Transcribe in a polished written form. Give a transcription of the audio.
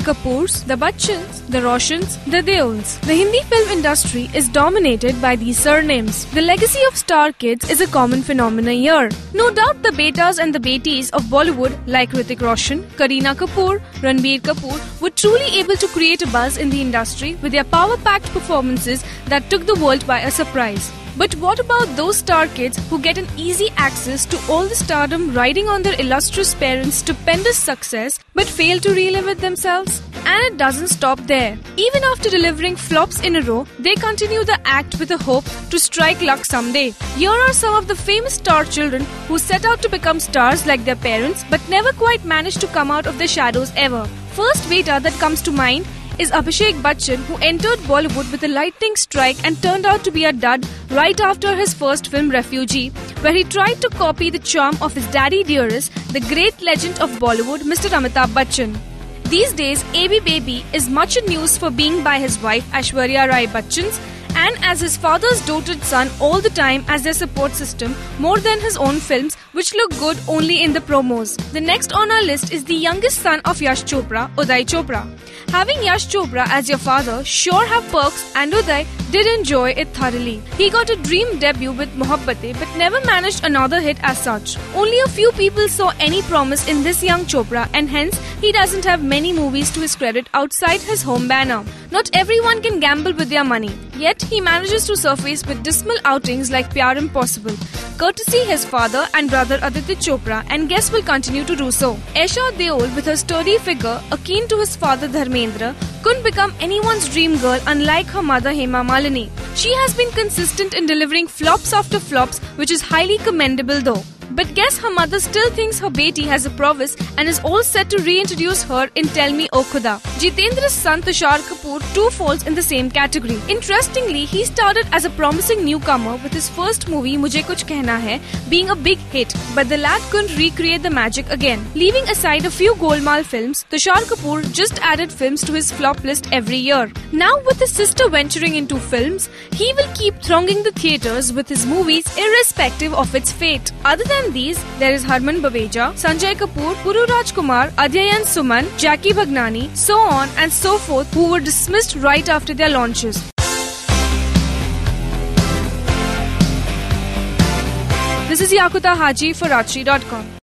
Kapoors, the Bachchans, the Roshans, the Deols. The Hindi film industry is dominated by these surnames. The legacy of star kids is a common phenomenon here. No doubt the betas and the betis of Bollywood like Hrithik Roshan, Kareena Kapoor, Ranbir Kapoor were truly able to create a buzz in the industry with their power-packed performances that took the world by a surprise. But what about those star kids who get an easy access to all the stardom riding on their illustrious parents' stupendous success but fail to relive it themselves? And it doesn't stop there. Even after delivering flops in a row, they continue the act with a hope to strike luck someday. Here are some of the famous star children who set out to become stars like their parents but never quite managed to come out of their shadows ever. First beta that comes to mind is Abhishek Bachchan, who entered Bollywood with a lightning strike and turned out to be a dud right after his first film Refugee, where he tried to copy the charm of his daddy dearest, the great legend of Bollywood, Mr. Amitabh Bachchan. These days, AB Baby is much in news for being by his wife Aishwarya Rai Bachchan's and as his father's doted son all the time as their support system more than his own films, which look good only in the promos. The next on our list is the youngest son of Yash Chopra, Uday Chopra. Having Yash Chopra as your father sure have perks, and Uday did enjoy it thoroughly. He got a dream debut with Mohabbatein but never managed another hit as such. Only a few people saw any promise in this young Chopra and hence he doesn't have many movies to his credit outside his home banner. Not everyone can gamble with their money, yet he manages to surface with dismal outings like Pyar Impossible, courtesy his father and brother Aditya Chopra, and guess will continue to do so. Aisha Deol, with her sturdy figure, akin to his father Dharmendra, couldn't become anyone's dream girl unlike her mother Hema Malini. She has been consistent in delivering flops after flops, which is highly commendable though. But guess her mother still thinks her beti has a prowess and is all set to reintroduce her in Tell Me O Khuda. Jitendra's son Tushar Kapoor too falls in the same category. Interestingly, he started as a promising newcomer with his first movie Mujhe Kuch Kehna Hai being a big hit, but the lad couldn't recreate the magic again. Leaving aside a few Golmaal films, Tushar Kapoor just added films to his flop list every year. Now with his sister venturing into films, he will keep thronging the theatres with his movies irrespective of its fate. Other than these, there is Harman Baweja, Sanjay Kapoor, Puru Rajkumar, Adhyayan Suman, Jackie Bhagnani, so on and so forth, who were dismissed right after their launches. This is Yakuta Haji for Rajshri.com.